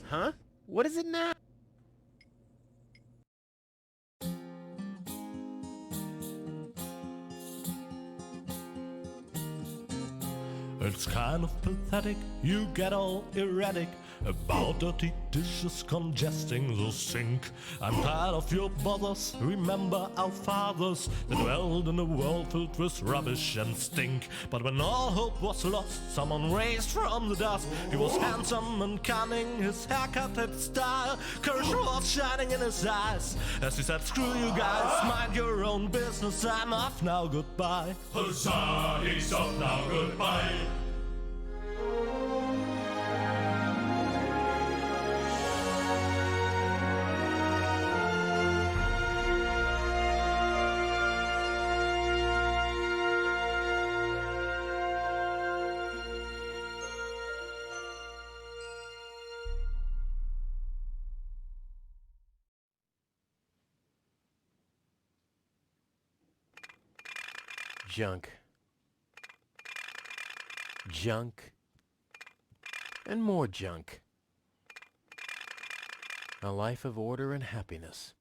Huh? What is it now? It's kind of pathetic, you get all erratic about dirty dishes congesting the sink. I'm tired of your bothers, remember our fathers that dwelled in a world filled with rubbish and stink. But when all hope was lost, someone raised from the dust. He was handsome and cunning, his haircut had style. Courage was shining in his eyes as he said, screw you guys, mind your own business, I'm off now, goodbye. Huzzah, he's off now, goodbye. Junk. Junk. And more junk. A life of order and happiness.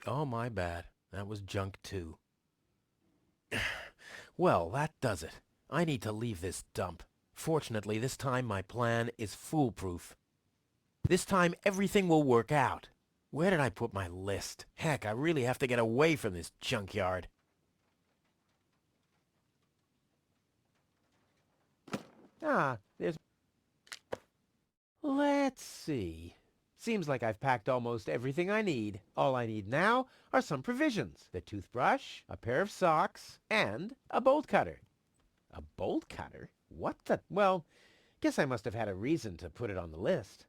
Oh, my bad. That was junk too. Well, that does it. I need to leave this dump. Fortunately, this time my plan is foolproof. This time everything will work out. Where did I put my list? Heck, I really have to get away from this junkyard. Ah, there's... Let's see. Seems like I've packed almost everything I need. All I need now are some provisions. The toothbrush, a pair of socks, and a bolt cutter. A bolt cutter? What the... Well, guess I must have had a reason to put it on the list.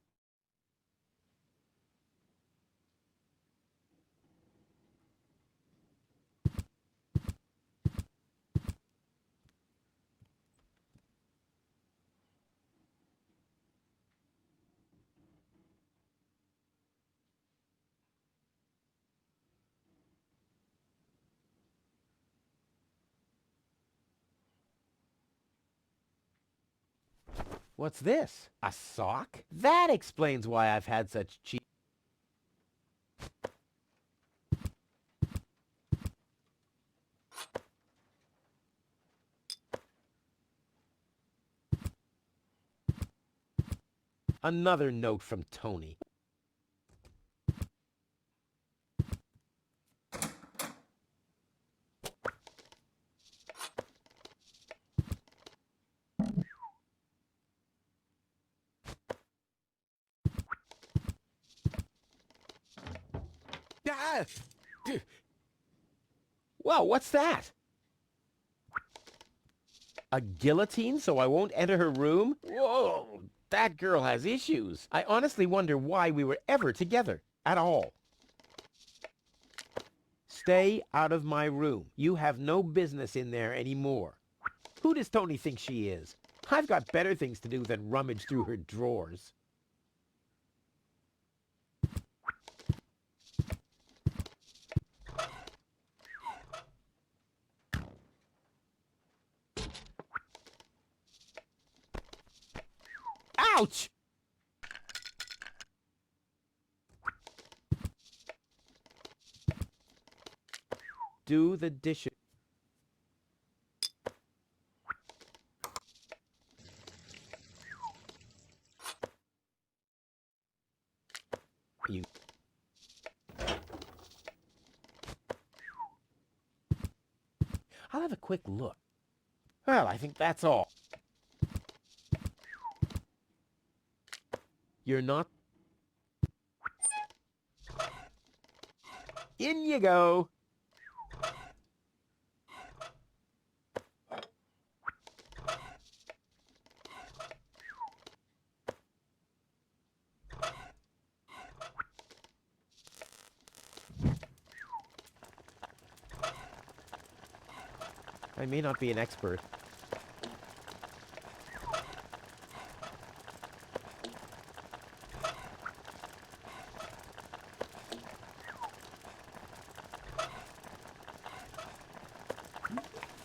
What's this? A sock? That explains why I've had such cheap... Another note from Tony. Ah! Whoa, what's that? A guillotine so I won't enter her room? Whoa, that girl has issues. I honestly wonder why we were ever together at all. Stay out of my room. You have no business in there anymore. Who does Tony think she is? I've got better things to do than rummage through her drawers. Ouch! Do the dishes. You. I'll have a quick look. Well, I think that's all. You're not... In you go. I may not be an expert.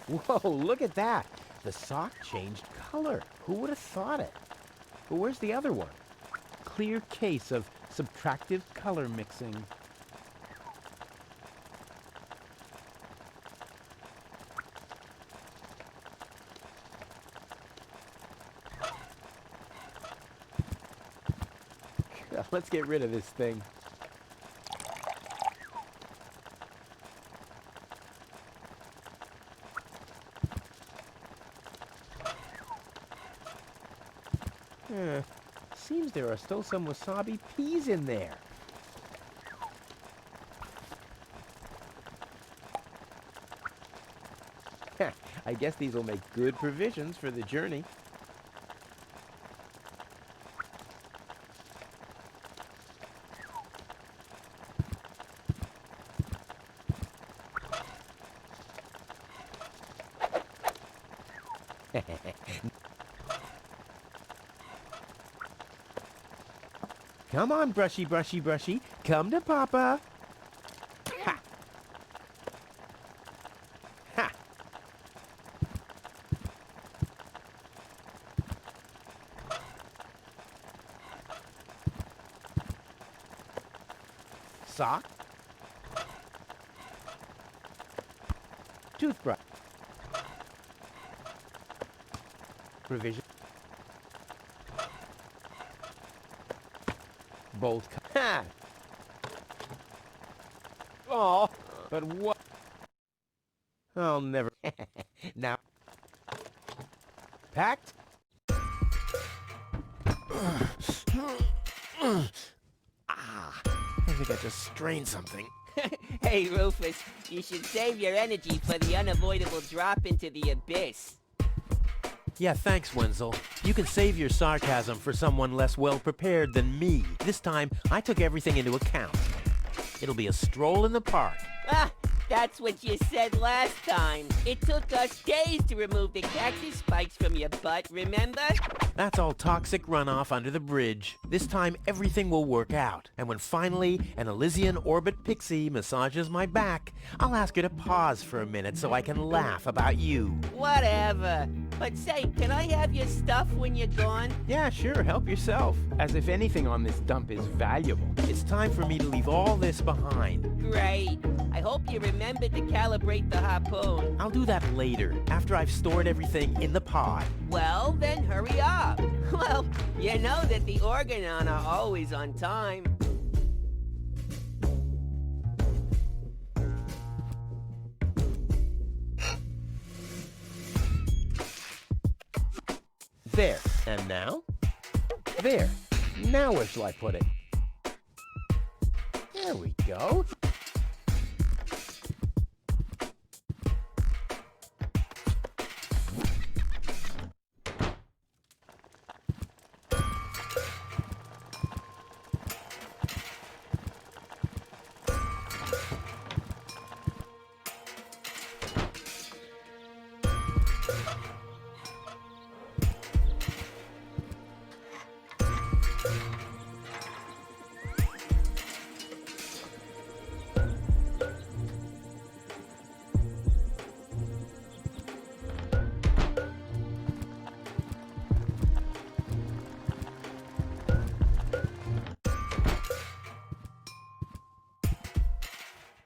Whoa, look at that. The sock changed color. Who would have thought it? But where's the other one? clear case of subtractive color mixing. Let's get rid of this thing. Seems there are still some wasabi peas in there. I guess these will make good provisions for the journey. Come on, brushy, brushy, brushy. Come to Papa. Ha! Ha! Sock. Toothbrush. Provision. Bolt. Ha! Oh, but what? I'll never. Now. Packed? I think I just strained something. Hey, Rufus, you should save your energy for the unavoidable drop into the abyss. Yeah, thanks, Wenzel. You can save your sarcasm for someone less well-prepared than me. This time, I took everything into account. It'll be a stroll in the park. Ah, that's what you said last time. It took us days to remove the cactus spikes from your butt, remember? That's all toxic runoff under the bridge. This time, everything will work out. And when finally an Elysian orbit pixie massages my back, I'll ask her to pause for a minute so I can laugh about you. Whatever. But say, can I have your stuff when you're gone? Yeah, sure, help yourself. As if anything on this dump is valuable. It's time for me to leave all this behind. Great. I hope you remembered to calibrate the harpoon. I'll do that later, after I've stored everything in the pod. Well, then hurry up. Well, you know that the Organon are always on time. There. And now? There. Now where shall I put it? There we go.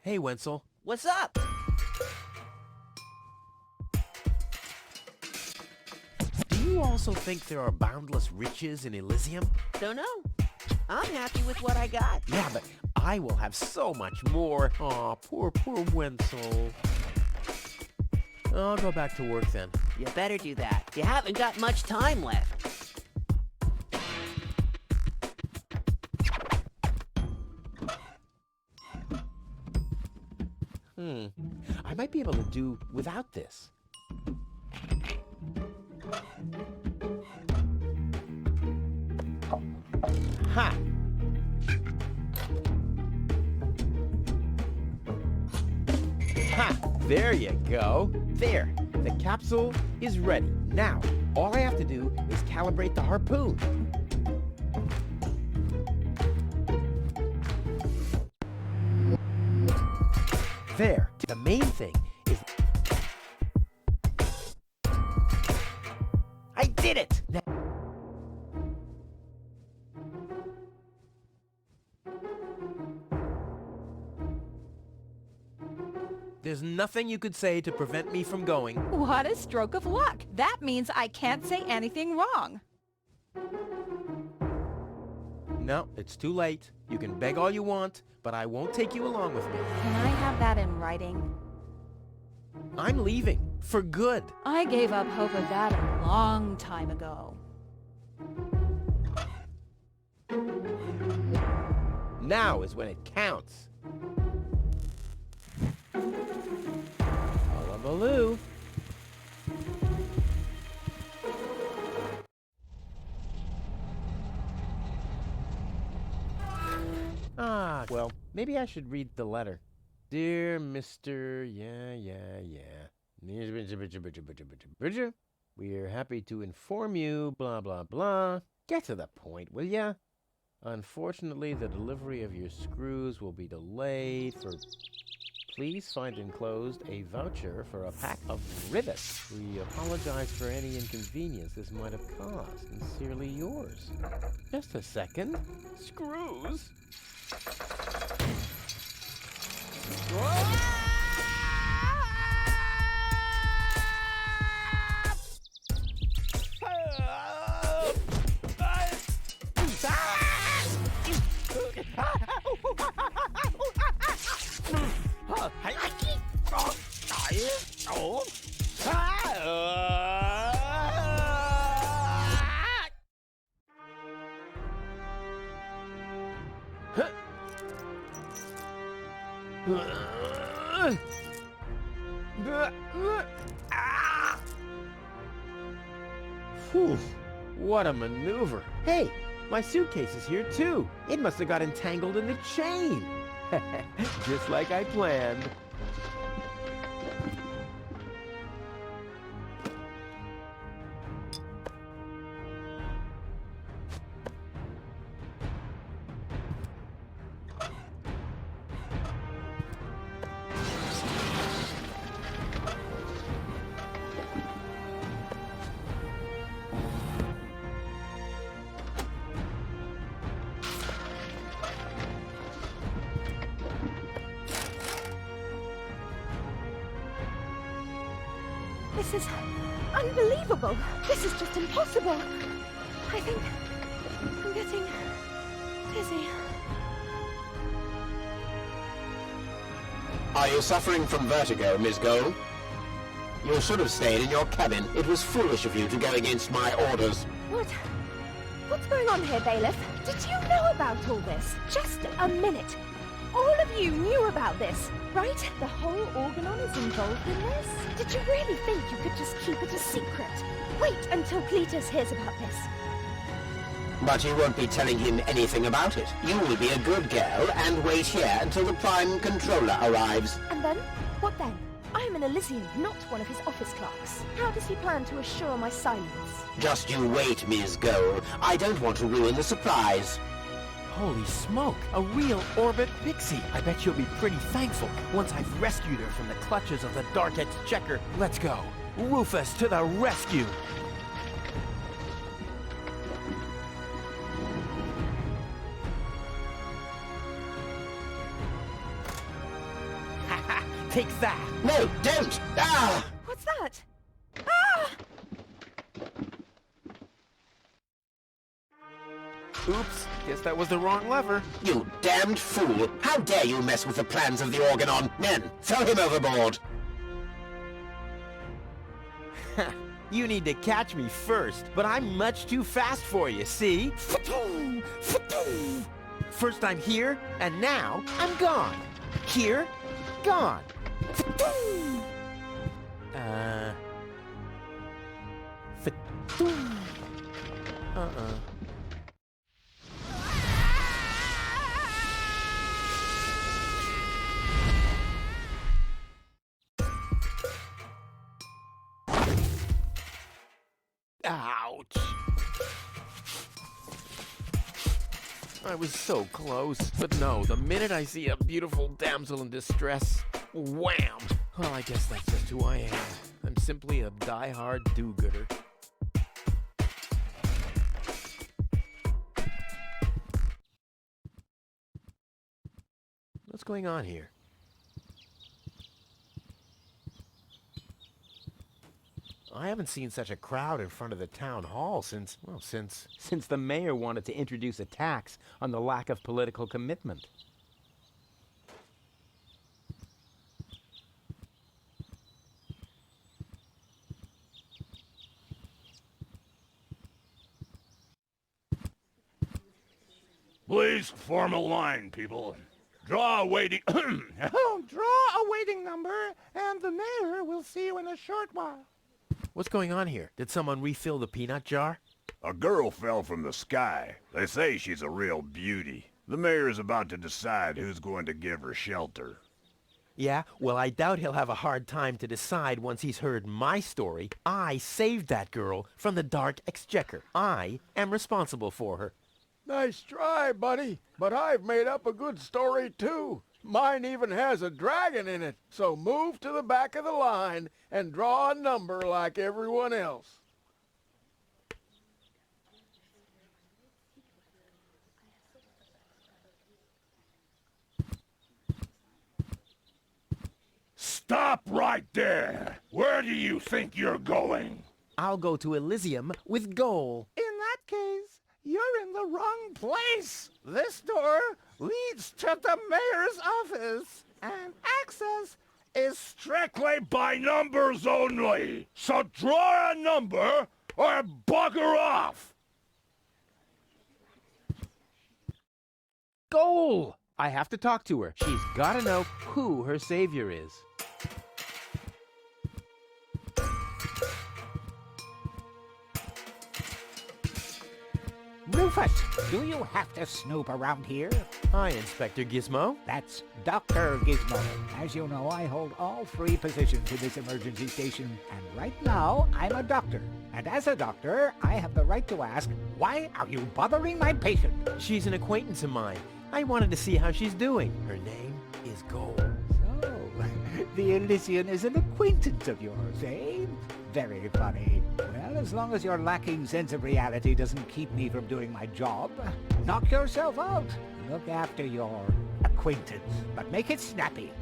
Hey, Wenzel. What's up? Do you also think there are boundless riches in Elysium? Don't know. I'm happy with what I got. Yeah, but I will have so much more. Aw, poor Wenzel. I'll go back to work then. You better do that. You haven't got much time left. I might be able to do without this. Ha! Ha! There you go. There. The capsule is ready. Now, all I have to do is calibrate the harpoon. There. The main thing is... I did it! nothing you could say to prevent me from going. What a stroke of luck. That means I can't say anything wrong. No, it's too late. You can beg all you want, but I won't take you along with me. Can I have that in writing? I'm leaving. For good. I gave up hope of that a long time ago. Now is when it counts. Hullabaloo. Ah, well, maybe I should read the letter. Dear Mr. Bridger, we are happy to inform you, blah, blah, blah. Get to the point, will ya? Unfortunately, the delivery of your screws will be delayed for... Please find enclosed a voucher for a pack of rivets. We apologize for any inconvenience this might have caused. Sincerely yours. Just a second. Screws? Whew, what a maneuver. Hey, my suitcase is here too. It must have got entangled in the chain. Just like I planned. This is unbelievable. This is just impossible. I think I'm getting dizzy. Are you suffering from vertigo, Miss Gold? You should have stayed in your cabin. It was foolish of you to go against my orders. What's going on here, Bailiff? Did you know about all this? Just a minute. All of you knew about this, right? The whole Organon is involved in this? Did you really think you could just keep it a secret? Wait until Cletus hears about this. But you won't be telling him anything about it. You will be a good girl and wait here until the Prime Controller arrives. And then? What then? I am an Elysian, not one of his office clerks. How does he plan to assure my silence? Just you wait, Ms. Gold. I don't want to ruin the surprise. Holy smoke, a real orbit pixie. I bet you'll be pretty thankful once I've rescued her from the clutches of the Dark Exchequer. Let's go. Rufus to the rescue. Haha, take that. No, don't! Ah! What's that? Ah! Oops, guess that was the wrong lever. You damned fool! How dare you mess with the plans of the Organon? Men, throw him overboard! You need to catch me first, but I'm much too fast for you, see? First I'm here, and now I'm gone. Here, gone. Ouch. I was so close. But no, the minute I see a beautiful damsel in distress, wham! Well, I guess that's just who I am. I'm simply a die-hard do-gooder. What's going on here? I haven't seen such a crowd in front of the town hall since Since the mayor wanted to introduce a tax on the lack of political commitment. Please form a line, people. Draw a waiting... Oh, draw a waiting number, and the mayor will see you in a short while. What's going on here? Did someone refill the peanut jar? A girl fell from the sky. They say she's a real beauty. The mayor is about to decide who's going to give her shelter. Yeah, well, I doubt he'll have a hard time to decide once he's heard my story. I saved that girl from the dark exchequer. I am responsible for her. Nice try, buddy. But I've made up a good story, too. Mine even has a dragon in it. So move to the back of the line and draw a number like everyone else. Stop right there! Where do you think you're going? I'll go to Elysium with Goal. In that case, you're in the wrong place. This door leads to the mayor's office, and access is Strictly by numbers only! So draw a number or bugger off! Goal! I have to talk to her. She's gotta know who her savior is. Rufus, do you have to snoop around here? Hi, Inspector Gizmo. That's Dr. Gizmo. As you know, I hold all 3 positions in this emergency station, and right now, I'm a doctor. And as a doctor, I have the right to ask, why are you bothering my patient? She's an acquaintance of mine. I wanted to see how she's doing. Her name is Goal. So, the Elysian is an acquaintance of yours, eh? Very funny. Well, as long as your lacking sense of reality doesn't keep me from doing my job, knock yourself out. Look after your acquaintance, but make it snappy.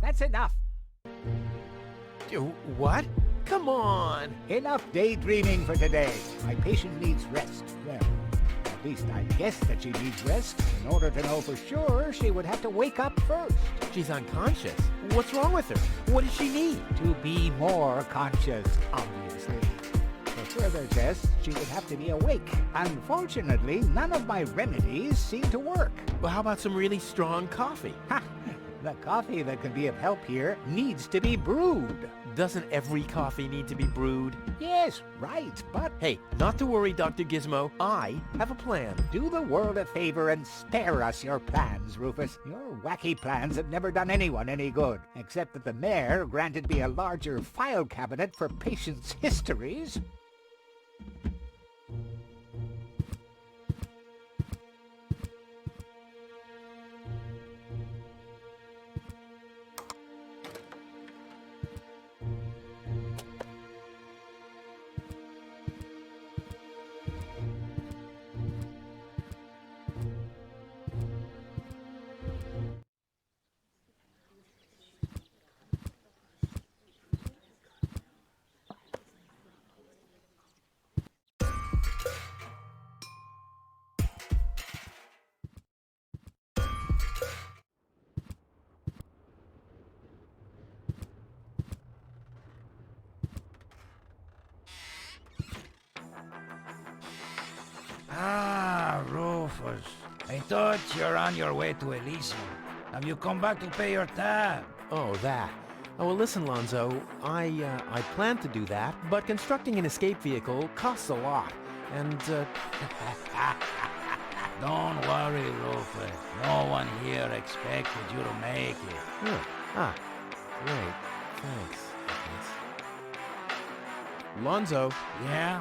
That's enough. What? Come on! Enough daydreaming for today. My patient needs rest. Well, at least I guess that she needs rest. In order to know for sure, she would have to wake up first. She's unconscious. What's wrong with her? What does she need? To be more conscious, obviously. For further tests, she would have to be awake. Unfortunately, none of my remedies seem to work. Well, how about some really strong coffee? Ha! The coffee that can be of help here needs to be brewed. Doesn't every coffee need to be brewed? Yes, right, but Hey, not to worry, Dr. Gizmo. I have a plan. do the world a favor and spare us your plans, Rufus. Your wacky plans have never done anyone any good, except that the mayor granted me a larger file cabinet for patients' histories. Ah, Rufus. I thought you're on your way to Elysium. Have you come back to pay your tab? Oh, that. Oh, well, listen, Lonzo. I plan to do that, but constructing an escape vehicle costs a lot. And, Don't worry, Rufus. No one here expected you to make it. Great. Thanks. Lonzo. Yeah?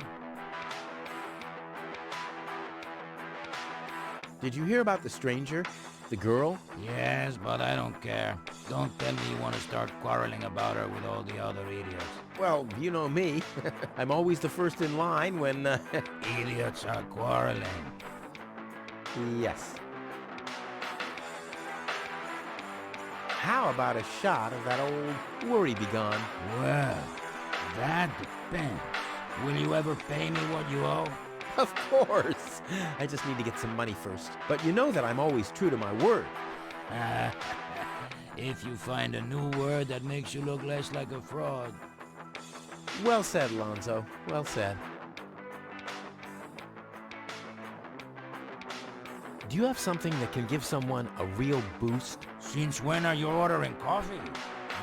Did you hear about the stranger? The girl? Yes, but I don't care. Don't tell me you want to start quarreling about her with all the other idiots. Well, you know me. I'm always the first in line when, Idiots are quarreling. Yes. How about a shot of that old worry begone? Well, that depends. Will you ever pay me what you owe? Of course. I just need to get some money first. But you know that I'm always true to my word. If you find a new word that makes you look less like a fraud. Well said, Lonzo. Well said. Do you have something that can give someone a real boost? Since when are you ordering coffee?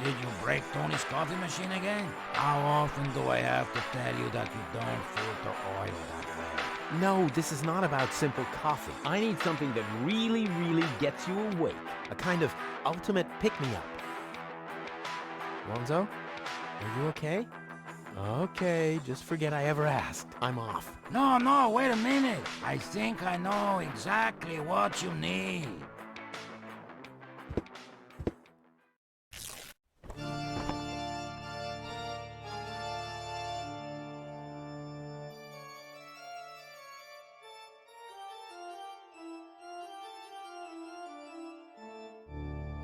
Did you break Tony's coffee machine again? How often do I have to tell you that you don't filter oil that way? No, this is not about simple coffee. I need something that really, really gets you awake. A kind of ultimate pick-me-up. Lonzo, are you okay? Okay, just forget I ever asked. I'm off. No, wait a minute. I think I know exactly what you need.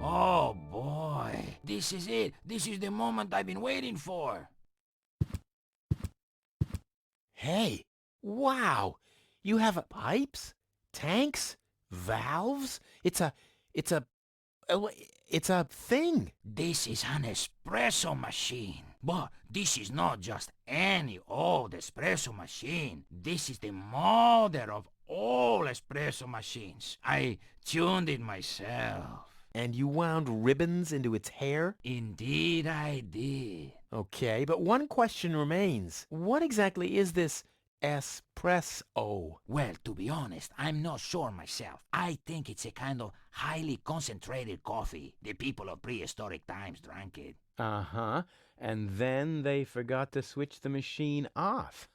Oh boy, this is it. This is the moment I've been waiting for. Hey, wow! You have pipes, tanks, valves? It's a thing. This is an espresso machine. But this is not just any old espresso machine. This is the mother of all espresso machines. I tuned it myself. And you wound ribbons into its hair? Indeed I did. Okay, but one question remains. What exactly is this espresso? Well, to be honest, I'm not sure myself. I think it's a kind of highly concentrated coffee. The people of prehistoric times drank it. Uh-huh. And then they forgot to switch the machine off.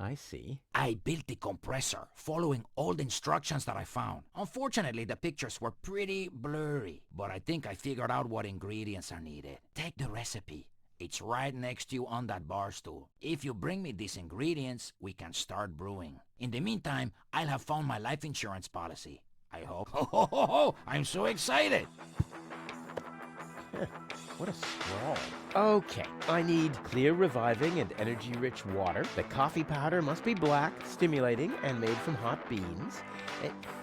I see. I built the compressor, following all the instructions that I found. Unfortunately, the pictures were pretty blurry, but I think I figured out what ingredients are needed. Take the recipe. It's right next to you on that bar stool. If you bring me these ingredients, we can start brewing. In the meantime, I'll have found my life insurance policy. I hope. Oh, I'm so excited! What a scroll. Okay, I need clear, reviving, and energy-rich water. The coffee powder must be black, stimulating, and made from hot beans.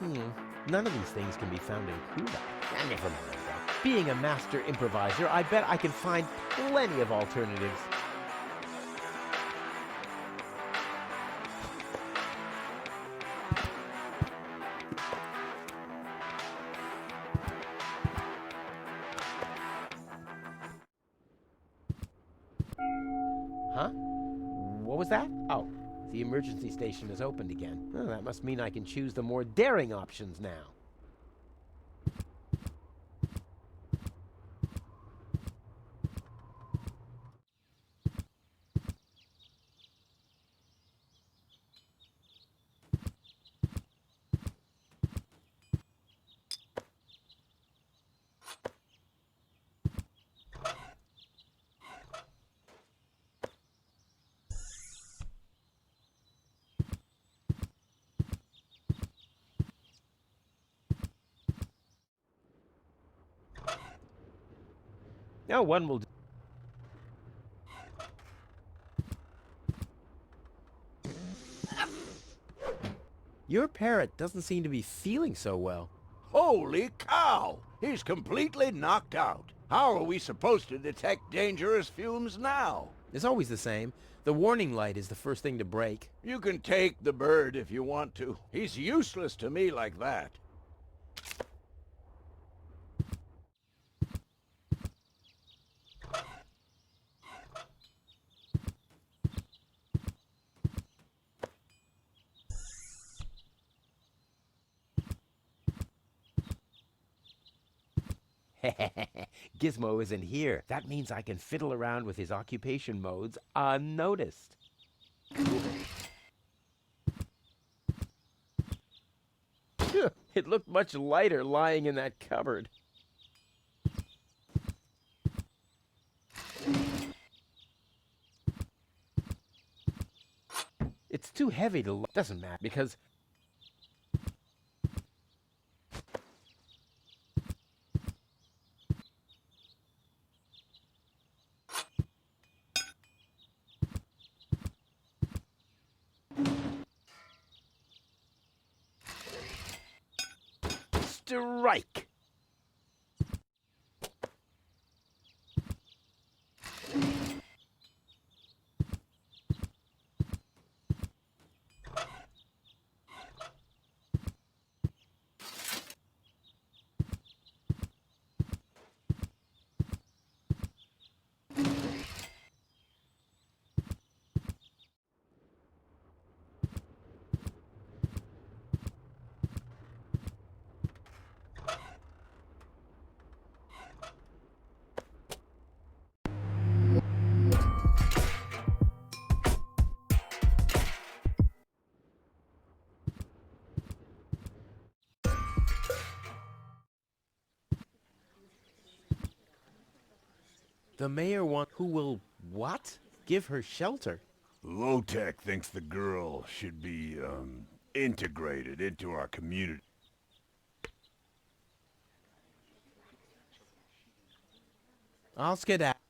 None of these things can be found in Cuba. Never mind, though. Being a master improviser, I bet I can find plenty of alternatives. Huh? What was that? Oh, the emergency station is opened again. Oh, that must mean I can choose the more daring options now. No, one will do. Your parrot doesn't seem to be feeling so well. Holy cow! He's completely knocked out. How are we supposed to detect dangerous fumes now? It's always the same. The warning light is the first thing to break. You can take the bird if you want to. He's useless to me like that. Gizmo isn't here. That means I can fiddle around with his occupation modes unnoticed. It looked much lighter lying in that cupboard. It's too heavy to... Doesn't matter, because... Strike! The mayor who will what? Give her shelter? Low-Tech thinks the girl should be, integrated into our community. I'll skedaddle.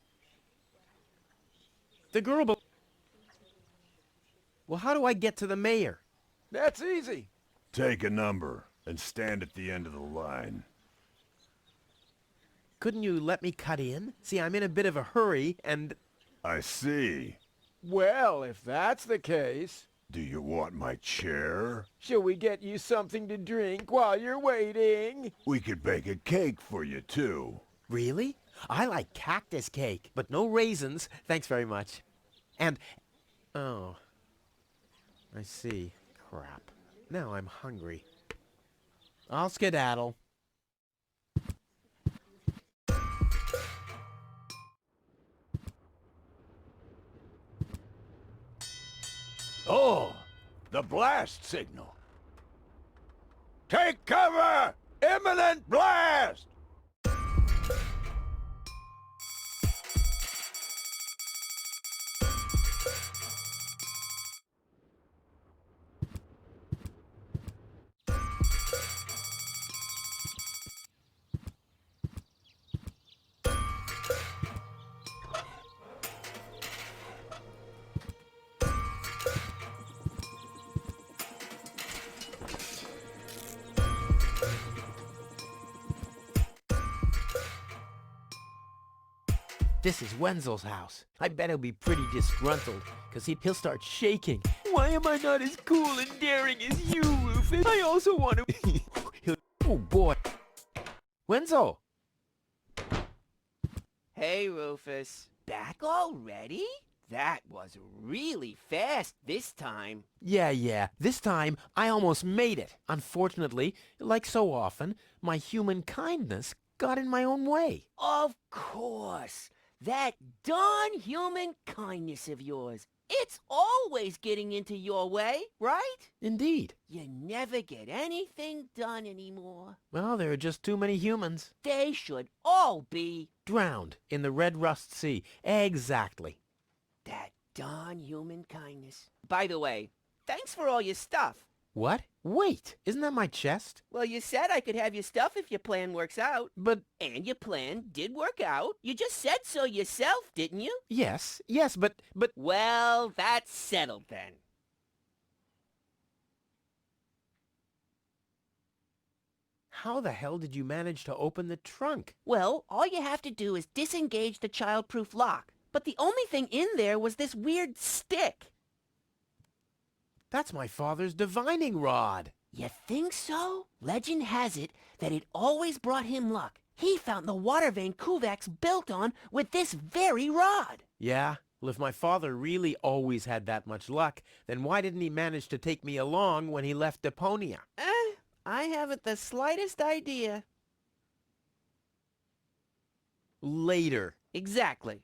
The girl Well, how do I get to the mayor? That's easy. Take a number and stand at the end of the line. Couldn't you let me cut in? See, I'm in a bit of a hurry, and... I see. Well, if that's the case, Do you want my chair? shall we get you something to drink while you're waiting? We could bake a cake for you, too. Really? I like cactus cake, but no raisins. Thanks very much. And... Oh. I see. Crap. Now I'm hungry. I'll skedaddle. Oh, the blast signal. Take cover! Imminent blast! This is Wenzel's house. I bet he'll be pretty disgruntled, because he'll start shaking. Why am I not as cool and daring as you, Rufus? I also want to... Oh, boy. Wenzel! Hey, Rufus. Back already? That was really fast this time. Yeah. This time, I almost made it. Unfortunately, like so often, my human kindness got in my own way. Of course. That darn human kindness of yours. It's always getting into your way, right? Indeed. You never get anything done anymore. Well, there are just too many humans. They should all be... Drowned in the Red Rust Sea. Exactly. That darn human kindness. By the way, thanks for all your stuff. What? Wait, isn't that my chest? Well, you said I could have your stuff if your plan works out. But... And your plan did work out. You just said so yourself, didn't you? Yes, but... Well, that's settled then. How the hell did you manage to open the trunk? Well, all you have to do is disengage the child-proof lock. But the only thing in there was this weird stick. That's my father's divining rod. You think so? Legend has it that it always brought him luck. He found the water vein Kuvak's built on with this very rod. Yeah? Well, if my father really always had that much luck, then why didn't he manage to take me along when he left Deponia? I haven't the slightest idea. Later. Exactly.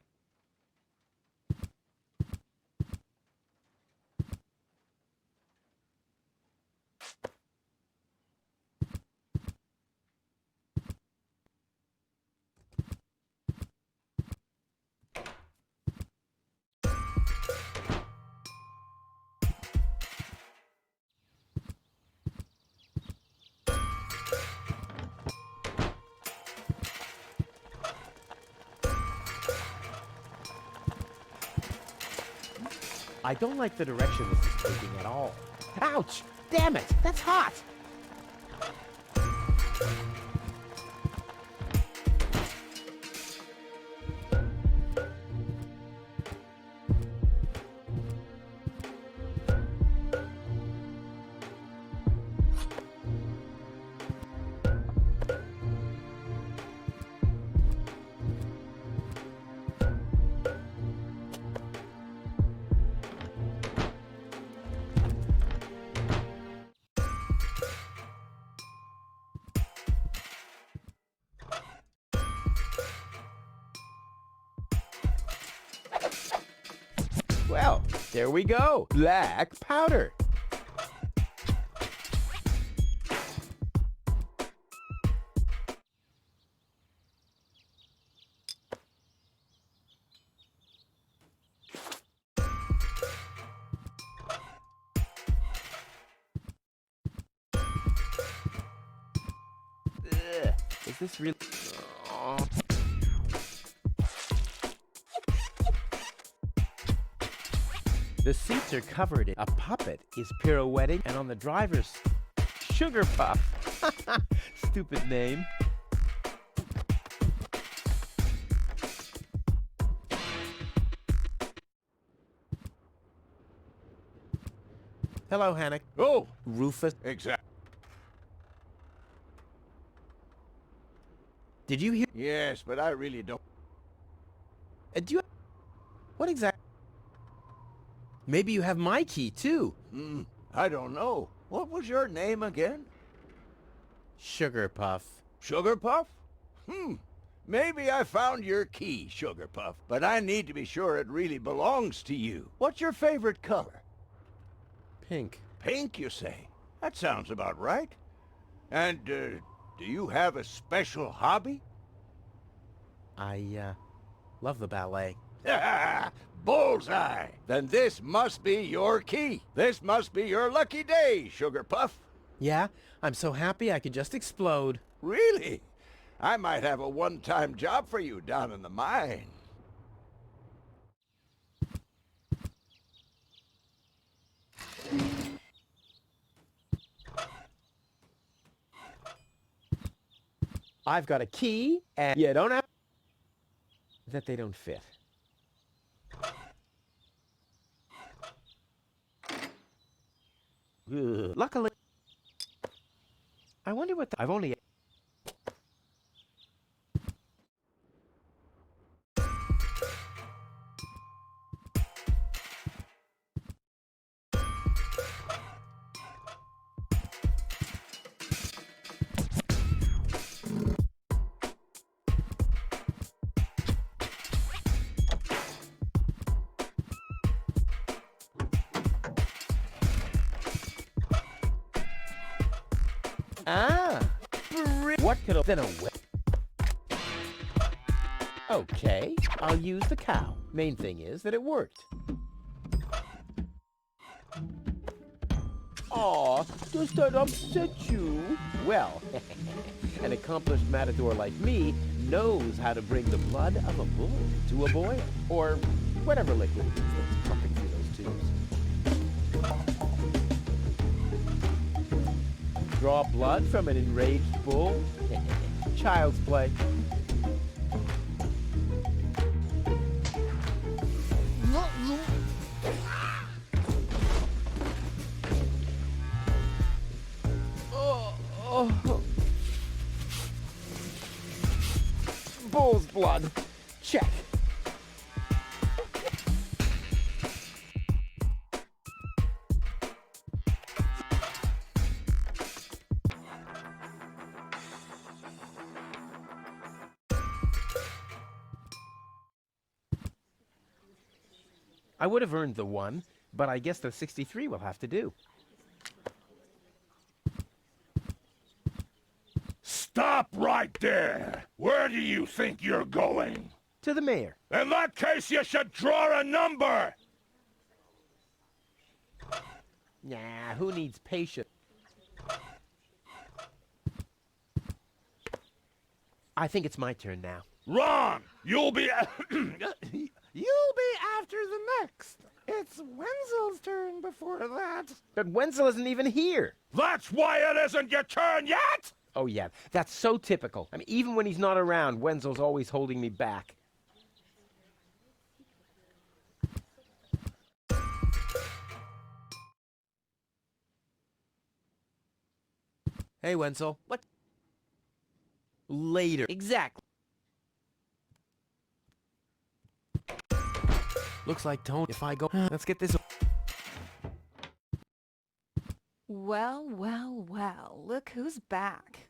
I don't like the direction this is taking at all. Ouch! Damn it! That's hot! Well, there we go. Black powder. Ugh, is this really... Oh. The seats are covered in... A puppet is pirouetting, and on the driver's... Sugar Puff. Stupid name. Hello, Hannock. Oh, Rufus. exactly. Did you hear... Yes, but I really don't. Do you... What exactly... Maybe you have my key, too. I don't know. What was your name again? Sugar Puff. Sugar Puff? Maybe I found your key, Sugar Puff, but I need to be sure it really belongs to you. What's your favorite color? Pink. Pink, you say? That sounds about right. And, do you have a special hobby? I, love the ballet. Bullseye! Then this must be your key. This must be your lucky day, Sugar Puff. Yeah? I'm so happy I could just explode. Really? I might have a one-time job for you down in the mine. I've got a key, and you don't have... That they don't fit. Ugh. Luckily... I wonder what the... I've only... What could have been a whip? Okay, I'll use the cow. Main thing is that it worked. Aw, does that upset you? Well, an accomplished matador like me knows how to bring the blood of a bull to a boil. Or whatever liquid it is that's pumping through those tubes. Draw blood from an enraged bull? Child's play. Bull's blood. Check. I would have earned the 1, but I guess the 63 will have to do. Stop right there! Where do you think you're going? To the mayor. In that case, you should draw a number! Nah, who needs patience? I think it's my turn now. Wrong! You'll be... You'll be after the next. It's Wenzel's turn before that. But Wenzel isn't even here. That's why it isn't your turn yet! Oh, yeah, that's so typical. I mean, even when he's not around, Wenzel's always holding me back. Hey, Wenzel. What? Later. Exactly. Looks like Tony. If I go... Let's get this... Well, well, well, look who's back.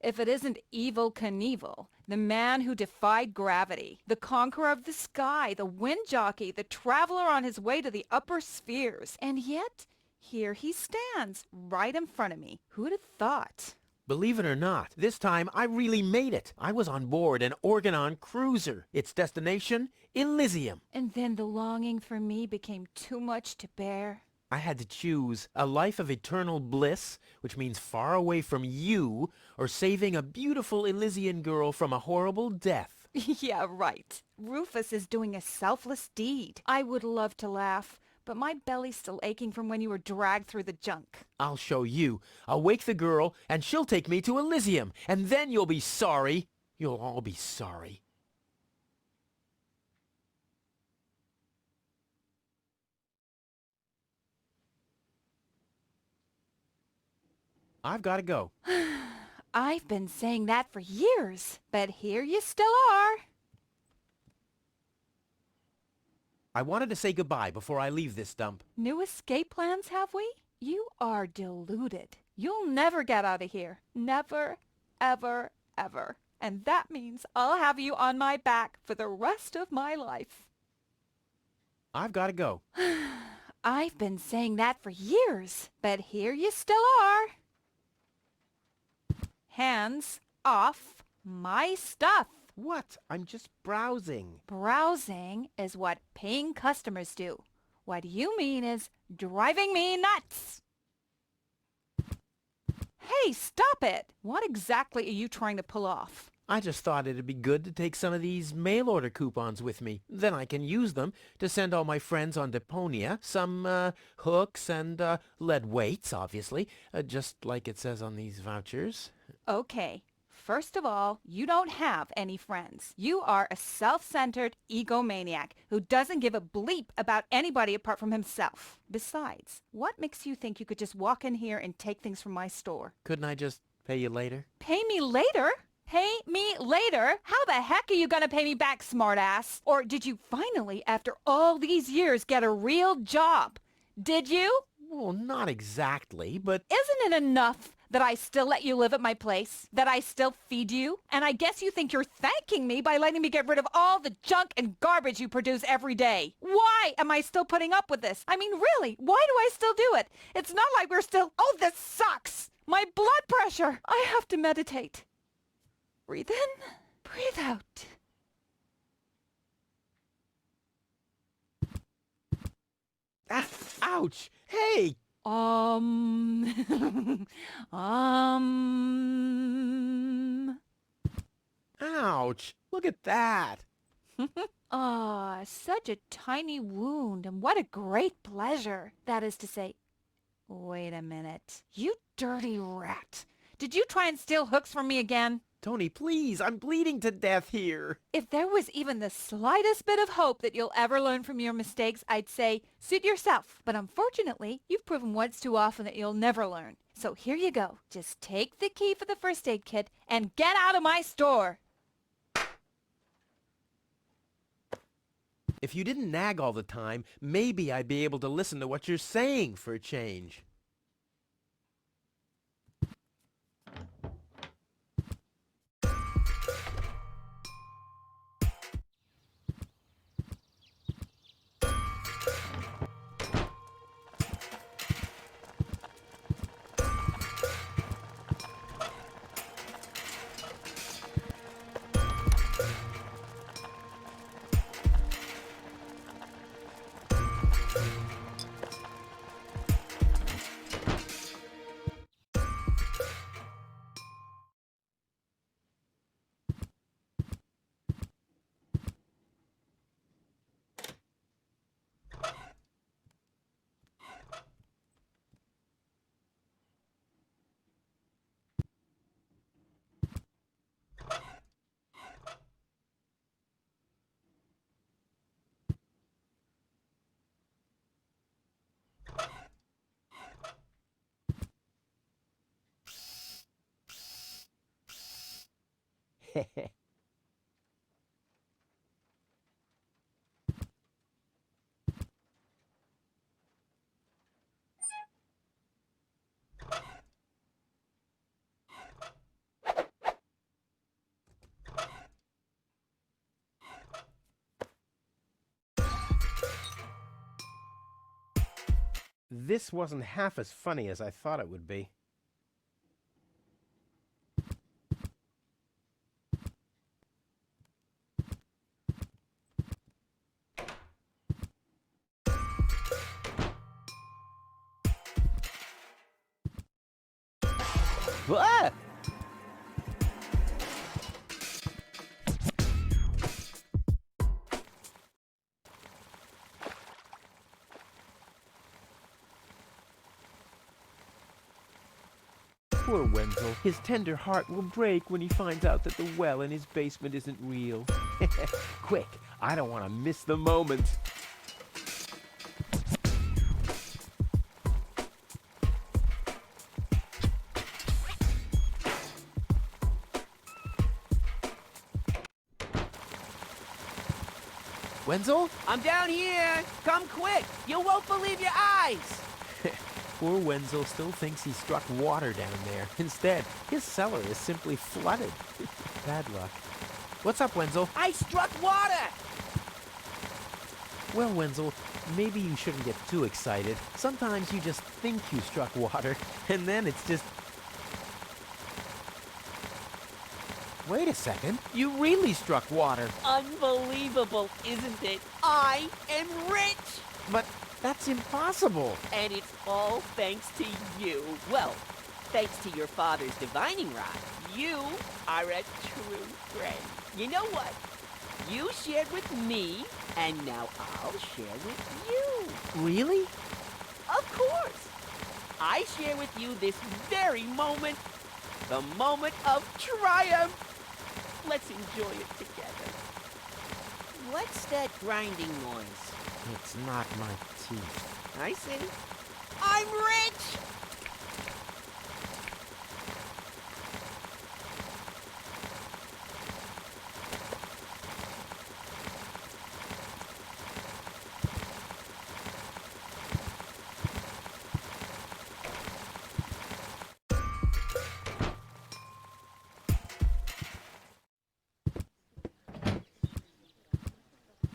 If it isn't Evel Knievel, the man who defied gravity, the conqueror of the sky, the wind jockey, the traveler on his way to the upper spheres. And yet, here he stands, right in front of me. Who'd have thought? Believe it or not, this time I really made it. I was on board an Organon cruiser. Its destination, Elysium. And then the longing for me became too much to bear. I had to choose a life of eternal bliss, which means far away from you, or saving a beautiful Elysian girl from a horrible death. Yeah, right. Rufus is doing a selfless deed. I would love to laugh, but my belly's still aching from when you were dragged through the junk. I'll show you. I'll wake the girl, and she'll take me to Elysium, and then you'll be sorry. You'll all be sorry. I've got to go. I've been saying that for years, but here you still are. I wanted to say goodbye before I leave this dump. New escape plans, have we? You are deluded. You'll never get out of here. Never, ever, ever. And that means I'll have you on my back for the rest of my life. I've got to go. I've been saying that for years, but here you still are. Hands off my stuff. What? I'm just browsing. Browsing is what paying customers do. What you mean is driving me nuts. Hey, stop it! What exactly are you trying to pull off? I just thought it'd be good to take some of these mail order coupons with me. Then I can use them to send all my friends on Deponia some hooks and lead weights, obviously, just like it says on these vouchers. Okay. First of all, you don't have any friends. You are a self-centered egomaniac who doesn't give a bleep about anybody apart from himself. Besides, what makes you think you could just walk in here and take things from my store? Couldn't I just pay you later? Pay me later? Pay me later? How the heck are you gonna pay me back, smartass? Or did you finally, after all these years, get a real job? Did you? Well, not exactly, but... Isn't it enough that I still let you live at my place? That I still feed you? And I guess you think you're thanking me by letting me get rid of all the junk and garbage you produce every day. Why am I still putting up with this? I mean, really, why do I still do it? It's not like we're still... Oh, this sucks! My blood pressure! I have to meditate. Breathe in, breathe out. Ah, ouch! Hey! Ouch! Look at that! Ah, such a tiny wound, and what a great pleasure. That is to say, wait a minute. You dirty rat. Did you try and steal hooks from me again? Tony, please, I'm bleeding to death here. If there was even the slightest bit of hope that you'll ever learn from your mistakes, I'd say, suit yourself. But unfortunately, you've proven once too often that you'll never learn. So here you go. Just take the key for the first aid kit and get out of my store. If you didn't nag all the time, maybe I'd be able to listen to what you're saying for a change. This wasn't half as funny as I thought it would be. Ah! Poor Wenzel. His tender heart will break when he finds out that the well in his basement isn't real. Quick, I don't want to miss the moment. Wenzel? I'm down here! Come quick! You won't believe your eyes! Poor Wenzel still thinks he struck water down there. Instead, his cellar is simply flooded. Bad luck. What's up, Wenzel? I struck water! Well, Wenzel, maybe you shouldn't get too excited. Sometimes you just think you struck water, and then it's just... Wait a second. You really struck water. Unbelievable, isn't it? I am rich! But that's impossible. And it's all thanks to you. Well, thanks to your father's divining rod. You are a true friend. You know what? You shared with me, and now I'll share with you. Really? Of course. I share with you this very moment, the moment of triumph. Let's enjoy it together. What's that grinding noise? It's not my teeth. I see. I'm rich!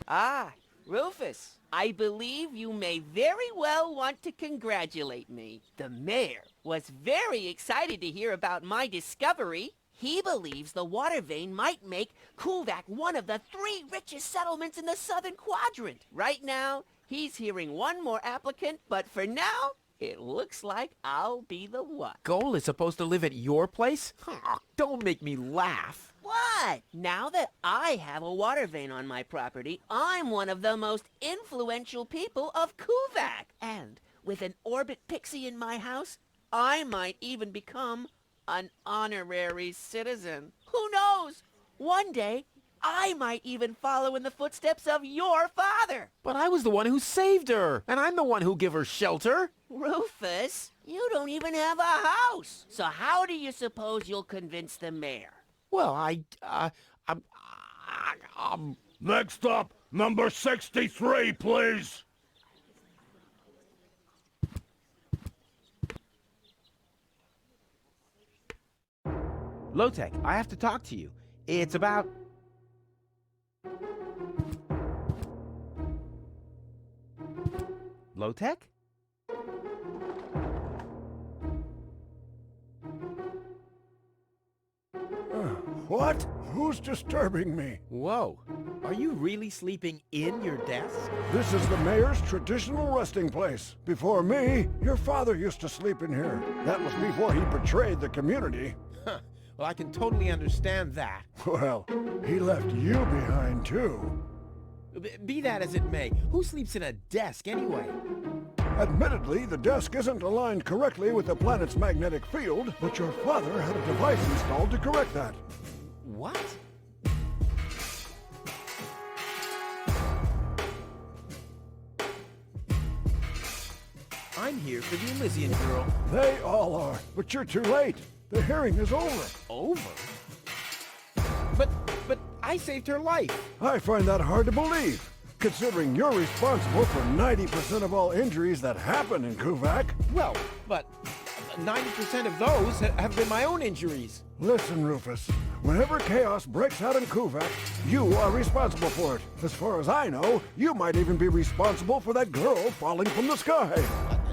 Ah, Rufus, I believe you may very well want to congratulate me. The mayor was very excited to hear about my discovery. He believes the water vein might make Kuvak one of the 3 richest settlements in the southern quadrant. Right now, he's hearing one more applicant, but for now, it looks like I'll be the one. Goal is supposed to live at your place? Oh, don't make me laugh. What? Now that I have a water vein on my property, I'm one of the most influential people of Kuvak. And with an orbit pixie in my house, I might even become an honorary citizen. Who knows? One day, I might even follow in the footsteps of your father. But I was the one who saved her, and I'm the one who gave her shelter. Rufus, you don't even have a house. So how do you suppose you'll convince the mayor? Well, Next up, number 63, please. Low-Tech, I have to talk to you. It's about... Low-Tech? What? Who's disturbing me? Whoa. Are you really sleeping in your desk? This is the mayor's traditional resting place. Before me, your father used to sleep in here. That was before he betrayed the community. Huh. Well, I can totally understand that. Well, he left you behind, too. Be that as it may, who sleeps in a desk anyway? Admittedly, the desk isn't aligned correctly with the planet's magnetic field, but your father had a device installed to correct that. What? I'm here for the Elysian girl. They all are, but you're too late. The hearing is over. Over? But I saved her life. I find that hard to believe, considering you're responsible for 90% of all injuries that happen in Kuvak. Well, but 90% of those have been my own injuries. Listen, Rufus, whenever chaos breaks out in Kuvak, you are responsible for it. As far as I know, you might even be responsible for that girl falling from the sky.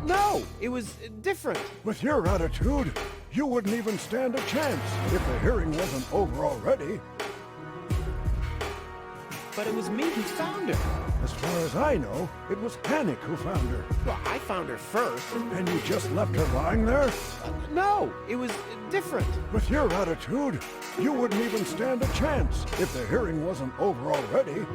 No, it was different. With your attitude, you wouldn't even stand a chance if the hearing wasn't over already. But it was me who found her. As far as I know, it was Hannick who found her. Well, I found her first. And you just left her lying there? No, it was different. With your attitude, you wouldn't even stand a chance if the hearing wasn't over already.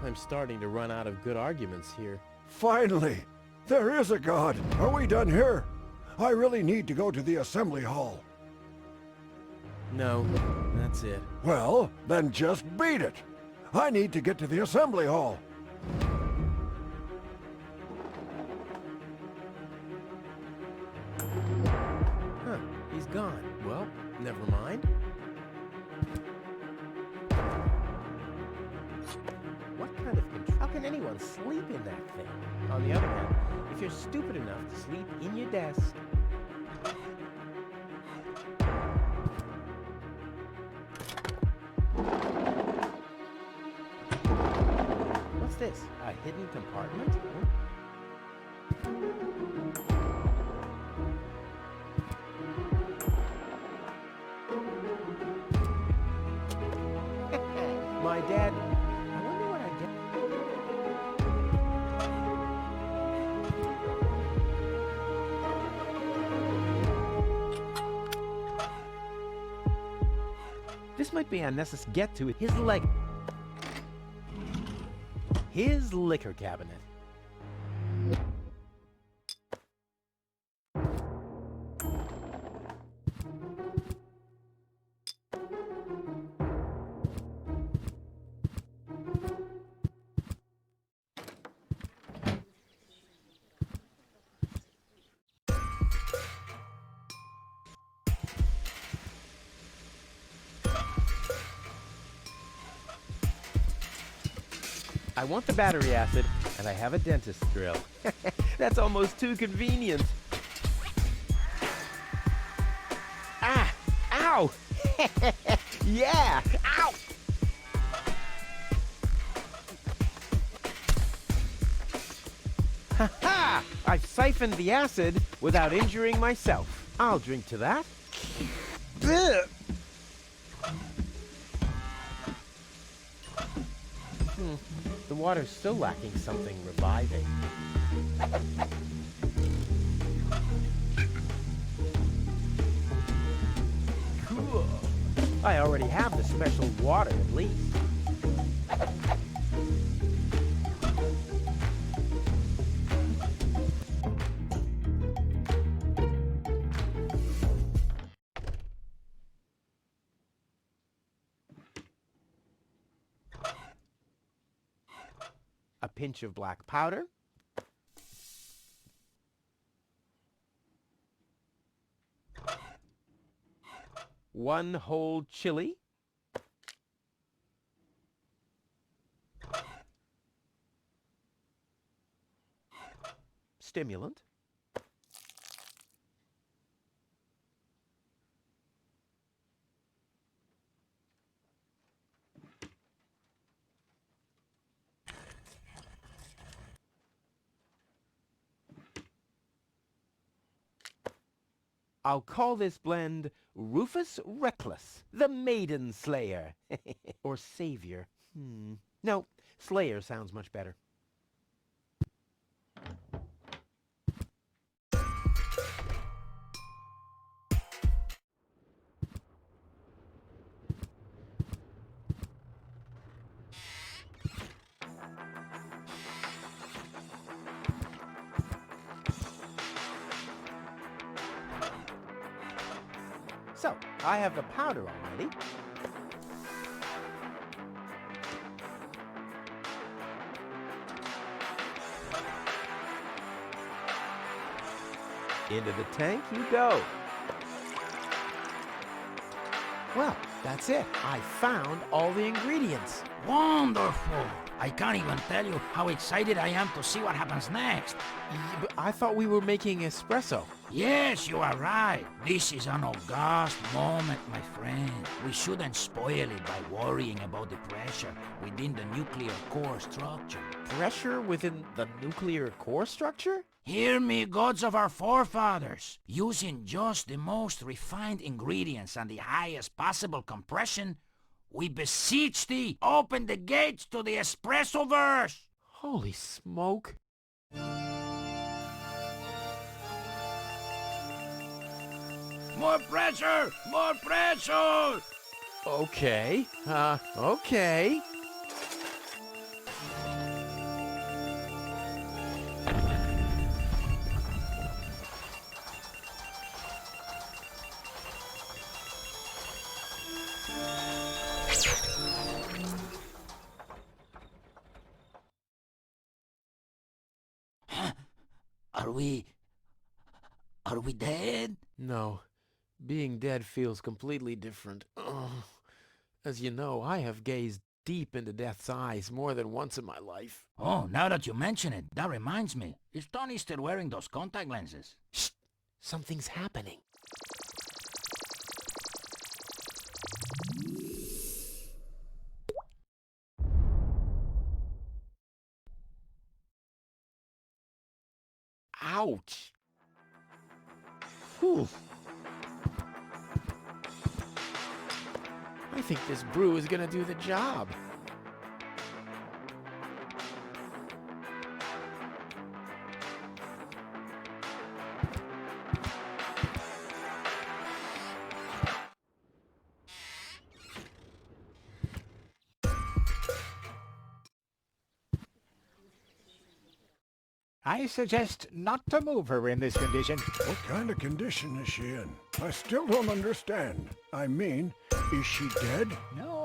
I'm starting to run out of good arguments here. Finally! There is a God! Are we done here? I really need to go to the assembly hall. No, that's it. Well, then just beat it! I need to get to the assembly hall. Huh, he's gone. Well, never mind. What kind of control? How can anyone sleep in that thing? On the other hand, if you're stupid enough to sleep in your desk... What's this? A hidden compartment? My dad... I wonder what I did. This might be unnecessary. Get to it. His liquor cabinet. I want the battery acid, and I have a dentist drill. That's almost too convenient. Ah! Ow! Yeah! Ow! Ha-ha! I've siphoned the acid without injuring myself. I'll drink to that. Ugh. The water's still lacking something reviving. Cool. I already have the special water at least. A pinch of black powder. One whole chili. Stimulant. I'll call this blend Rufus Reckless, the Maiden Slayer. Or Savior. No, Slayer sounds much better. So, I have the powder already. Into the tank you go. Well, that's it. I found all the ingredients. Wonderful! I can't even tell you how excited I am to see what happens next. But I thought we were making espresso. Yes, you are right. This is an august moment, my friend. We shouldn't spoil it by worrying about the pressure within the nuclear core structure. Pressure within the nuclear core structure? Hear me, gods of our forefathers. Using just the most refined ingredients and the highest possible compression, we beseech thee, open the gates to the espresso-verse! Holy smoke. More pressure! More pressure! Okay. Okay. Are we dead? No. Being dead feels completely different. Ugh. As you know, I have gazed deep into death's eyes more than once in my life. Oh, now that you mention it, that reminds me. Is Tony still wearing those contact lenses? Shh! Something's happening. Ouch! Whew. I think this brew is gonna do the job. I suggest not to move her in this condition. What kind of condition is she in? I still don't understand. I mean, is she dead? No.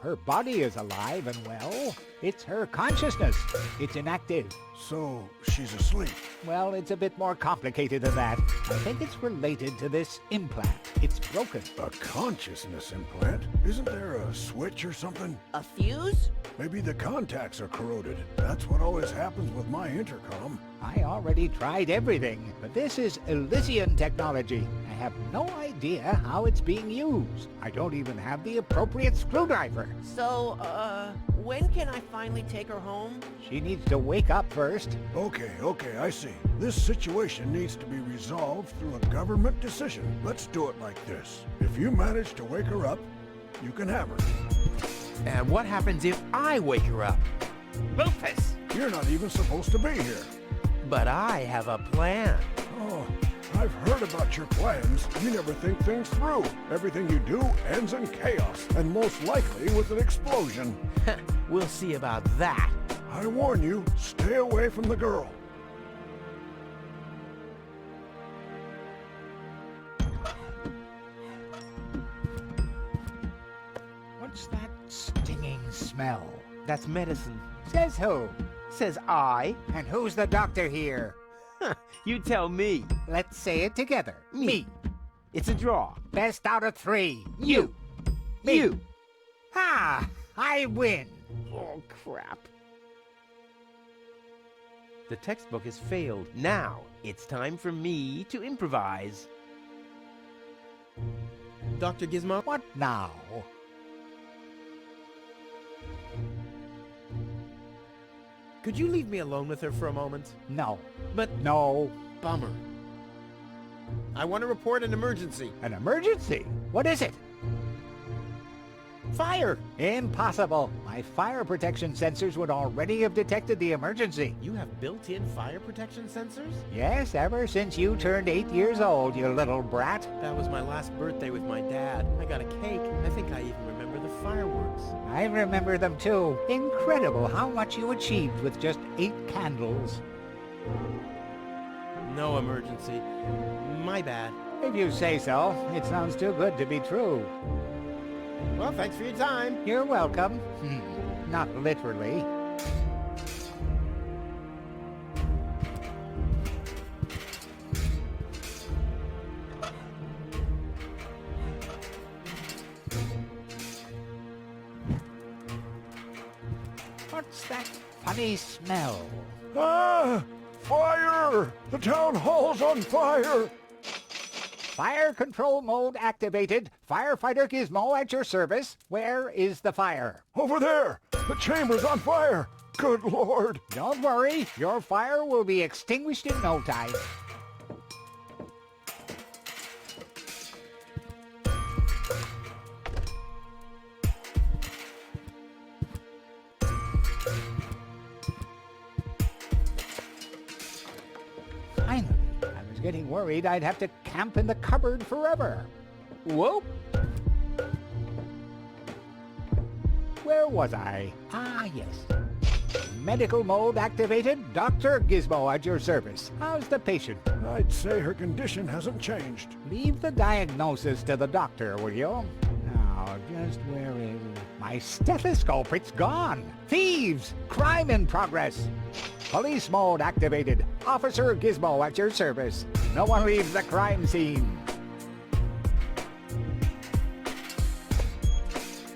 Her body is alive and well. It's her consciousness. It's inactive. So, she's asleep. Well, it's a bit more complicated than that. I think it's related to this implant. It's broken. A consciousness implant? Isn't there a switch or something? A fuse? Maybe the contacts are corroded. That's what always happens with my intercom. I already tried everything, but this is Elysian technology. I have no idea how it's being used. I don't even have the appropriate screwdriver. So, when can I finally take her home? She needs to wake up first. Okay, I see. This situation needs to be resolved through a government decision. Let's do it like this. If you manage to wake her up, you can have her. And what happens if I wake her up? Rufus! You're not even supposed to be here. But I have a plan. Oh, I've heard about your plans. You never think things through. Everything you do ends in chaos, and most likely with an explosion. We'll see about that. I warn you, stay away from the girl. What's that stinging smell? That's medicine. Says who? Says I. And who's the doctor here? You tell me. Let's say it together. Me. It's a draw. Best out of 3. You. Me. You. Ha! I win. Oh, crap. The textbook has failed. Now, it's time for me to improvise. Dr. Gizmo? What now? Could you leave me alone with her for a moment? No. But No. bummer. I want to report an emergency. An emergency? What is it? Fire! Impossible. My fire protection sensors would already have detected the emergency. You have built-in fire protection sensors? Yes, ever since you turned 8 years old, you little brat. That was my last birthday with my dad. I got a cake. I think I even remember the fireworks. I remember them too. Incredible how much you achieved with just 8 candles. No emergency. My bad. If you say so. It sounds too good to be true. Well, thanks for your time. You're welcome. Not literally. What's that funny smell? Ah! Fire! The town hall's on fire! Fire control mode activated. Firefighter Gizmo at your service. Where is the fire? Over there! The chamber's on fire! Good Lord! Don't worry. Your fire will be extinguished in no time. Finally, I was getting worried I'd have to camp in the cupboard forever. Whoop! Where was I? Ah, yes. Medical mode activated. Dr. Gizmo at your service. How's the patient? I'd say her condition hasn't changed. Leave the diagnosis to the doctor, will you? Now, just where is... My stethoscope, it's gone. Thieves! Crime in progress. Police mode activated. Officer Gizmo at your service. No one leaves the crime scene.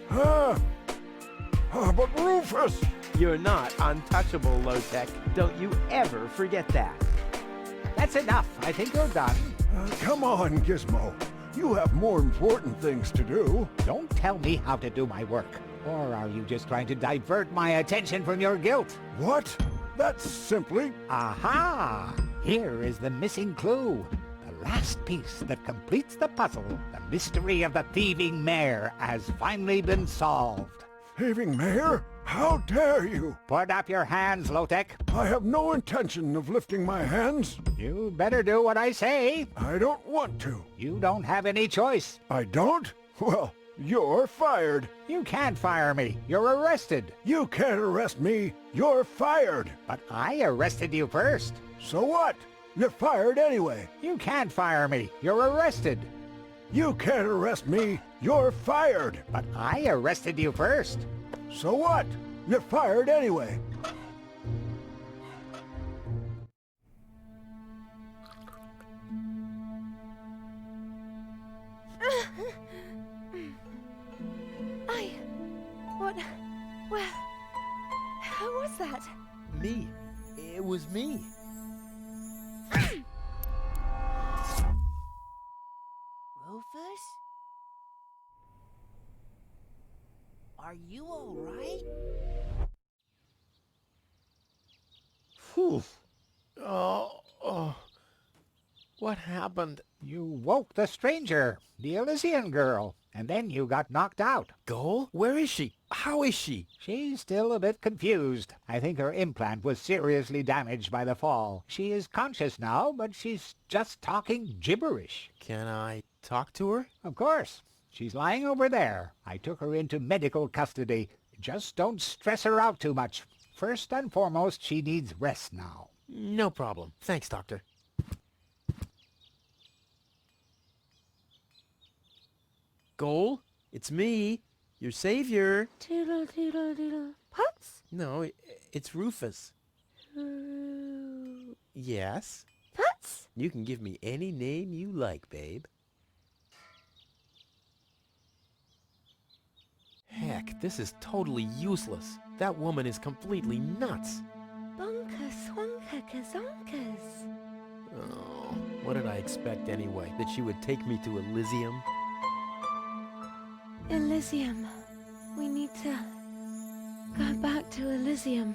But Rufus! You're not untouchable, Low-Tech. Don't you ever forget that. That's enough. I think you're done. Come on, Gizmo. You have more important things to do. Don't tell me how to do my work. Or are you just trying to divert my attention from your guilt? What? That's simply... Aha! Here is the missing clue. The last piece that completes the puzzle. The mystery of the thieving mayor has finally been solved. Thieving mayor? How dare you? Put up your hands, Low-Tech. I have no intention of lifting my hands. You better do what I say. I don't want to. You don't have any choice. I don't? Well, you're fired. You can't fire me. You're arrested. You can't arrest me. You're fired. But I arrested you first. So what? You're fired anyway. You can't fire me. You're arrested. You can't arrest me. You're fired. But I arrested you first. So what? You're fired anyway. Well, who was that? Me. It was me. Rufus? Are you all right? Phew. Oh. What happened? You woke the stranger, the Elysian girl, and then you got knocked out. Goal? Where is she? How is she? She's still a bit confused. I think her implant was seriously damaged by the fall. She is conscious now, but she's just talking gibberish. Can I talk to her? Of course. She's lying over there. I took her into medical custody. Just don't stress her out too much. First and foremost, she needs rest now. No problem. Thanks, Doctor. Goal? It's me, your savior. Doodle doodle doodle. Putz? No, it's Rufus. Yes? Putz? You can give me any name you like, babe. Heck, this is totally useless. That woman is completely nuts. Bonka swanka kazonkas. Oh, what did I expect anyway? That she would take me to Elysium? Elysium. We need to go back to Elysium.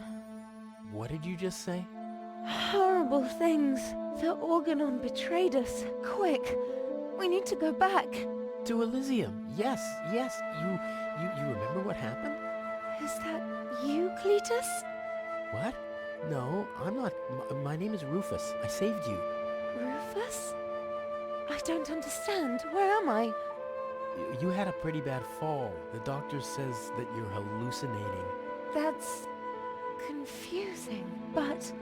What did you just say? Horrible things. The Organon betrayed us. Quick. We need to go back. To Elysium. Yes. You remember what happened? Is that you, Cletus? What? No, I'm not. My name is Rufus. I saved you. Rufus? I don't understand. Where am I? You had a pretty bad fall. The doctor says that you're hallucinating. That's confusing, but...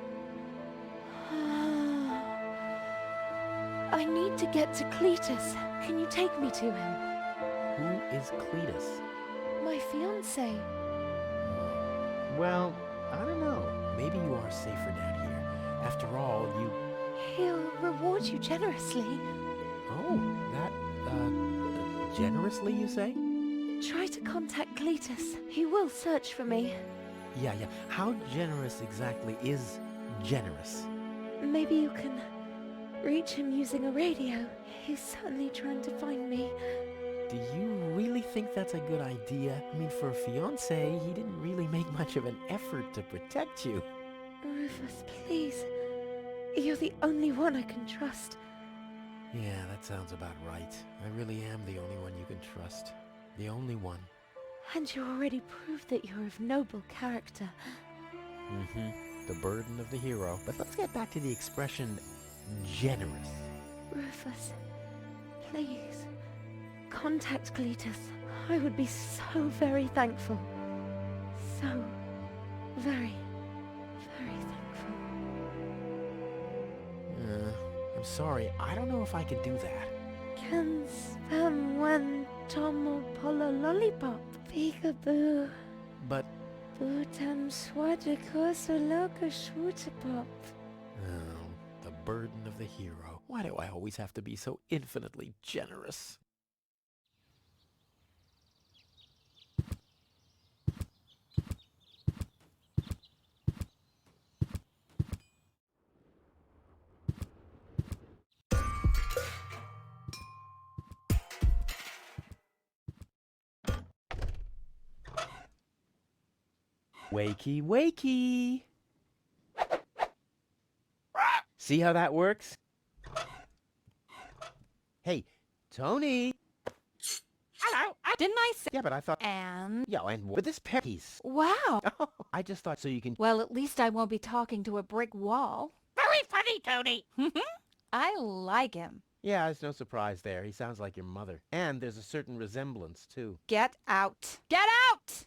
I need to get to Cletus. Can you take me to him? Who is Cletus? My fiancé. Well, I don't know. Maybe you are safer down here. After all, you... He'll reward you generously. Oh, that, generously, you say? Try to contact Cletus. He will search for me. Yeah. How generous exactly is generous? Maybe you can reach him using a radio. He's certainly trying to find me. Do you really think that's a good idea? I mean, for a fiancé, he didn't really make much of an effort to protect you. Rufus, please. You're the only one I can trust. Yeah, that sounds about right. I really am the only one you can trust. The only one. And you already proved that you're of noble character. The burden of the hero. But let's get back to the expression generous. Rufus, please, contact Cletus. I would be so very thankful. So very, very thankful. I'm sorry, I don't know if I can do that. Can spam one tomo polo lollipop. Peekaboo. But... Butam swadikoso loka shwutapop. Oh, the burden of the hero. Why do I always have to be so infinitely generous? Wakey, wakey! See how that works? Hey, Tony! Hello, didn't I say? Yeah, but I thought... And? Yeah, and with this piece. Wow. Oh, I just thought so you can... Well, at least I won't be talking to a brick wall. Very funny, Tony. I like him. Yeah, there's no surprise there. He sounds like your mother. And there's a certain resemblance, too. Get out. Get out!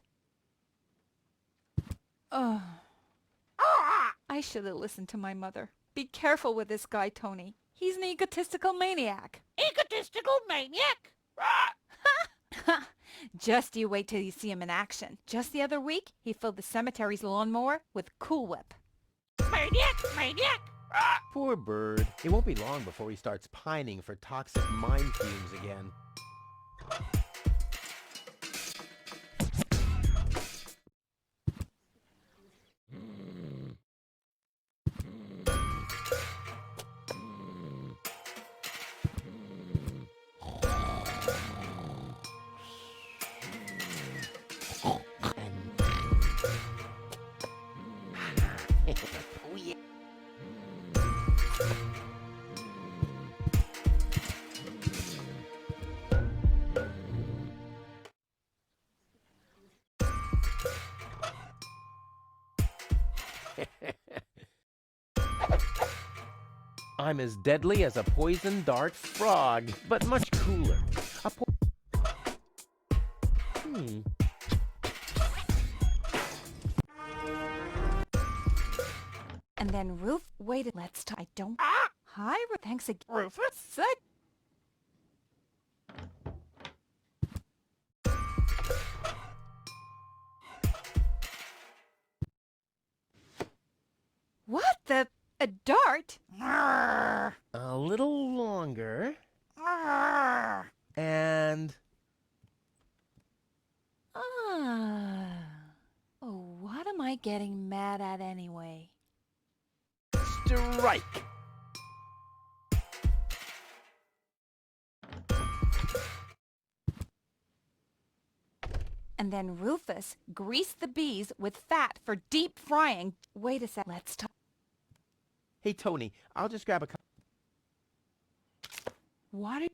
Oh. I should have listened to my mother. Be careful with this guy, Tony. He's an egotistical maniac. Egotistical maniac? Just you wait till you see him in action. Just the other week, he filled the cemetery's lawnmower with Cool Whip. Maniac! Maniac! Poor bird. It won't be long before he starts pining for toxic mine fumes again. I'm as deadly as a poison dart frog, but much cooler. And then wait, let's I don't... Hi, thanks again. Rufus? What the... A dart? A little longer. And... Oh, what am I getting mad at anyway? Strike! And then Rufus greased the bees with fat for deep frying. Wait a sec, let's talk. Hey, Tony, I'll just grab a cup. What are...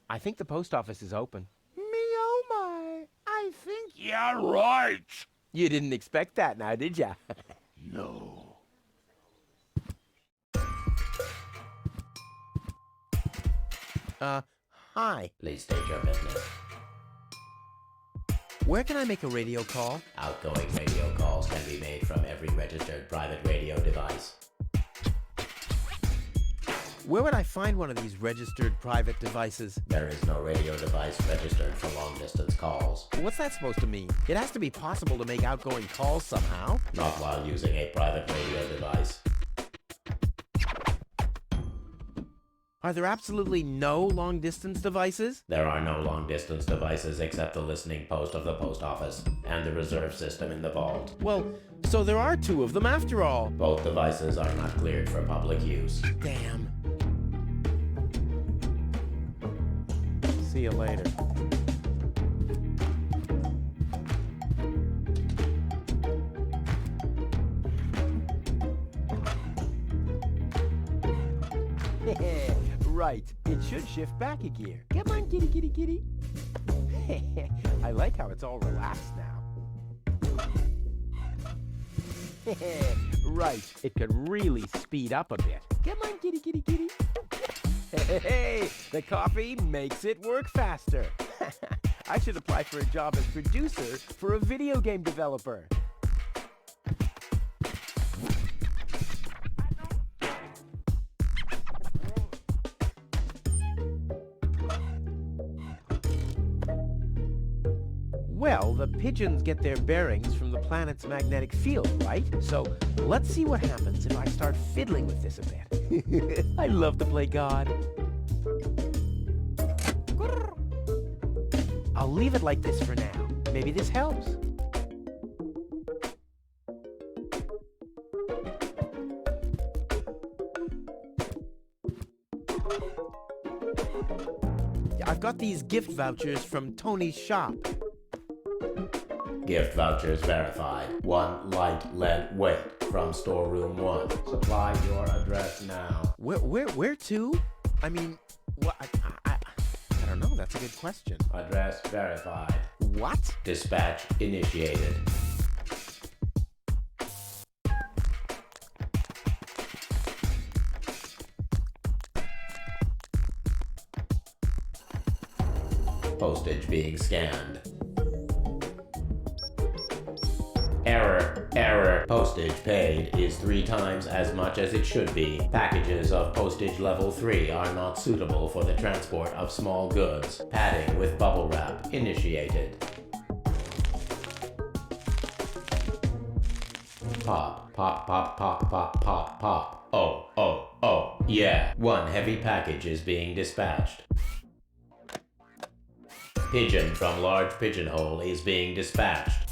I think the post office is open. Me oh my, I think... Yeah, right. You didn't expect that now, did ya? No. Hi. Please state your business. Where can I make a radio call? Outgoing radio calls can be made from every registered private radio device. Where would I find one of these registered private devices? There is no radio device registered for long-distance calls. What's that supposed to mean? It has to be possible to make outgoing calls somehow. Not while using a private radio device. Are there absolutely no long-distance devices? There are no long-distance devices except the listening post of the post office and the reserve system in the vault. Well, so there are two of them after all. Both devices are not cleared for public use. Damn. See you later. Right, it should shift back a gear. Come on, kitty, kitty, kitty. I like how it's all relaxed now. Right, it could really speed up a bit. Come on, kitty, kitty, kitty. Hey, the coffee makes it work faster. I should apply for a job as producer for a video game developer. Well, the pigeons get their bearings from the planet's magnetic field, right? So let's see what happens if I start fiddling with this a bit. I love to play God. I'll leave it like this for now. Maybe this helps. I've got these gift vouchers from Tony's shop. Gift vouchers verified. 1 light lead weight from storeroom 1. Supply your address now. Where to? I mean, what? I don't know. That's a good question. Address verified. What? Dispatch initiated. Postage being scanned. Error, error. Postage paid is 3 times as much as it should be. Packages of postage level 3 are not suitable for the transport of small goods. Padding with bubble wrap initiated. Pop, pop, pop, pop, pop, pop, pop. Oh, oh, oh. Yeah, 1 heavy package is being dispatched. Pigeon from large pigeonhole is being dispatched.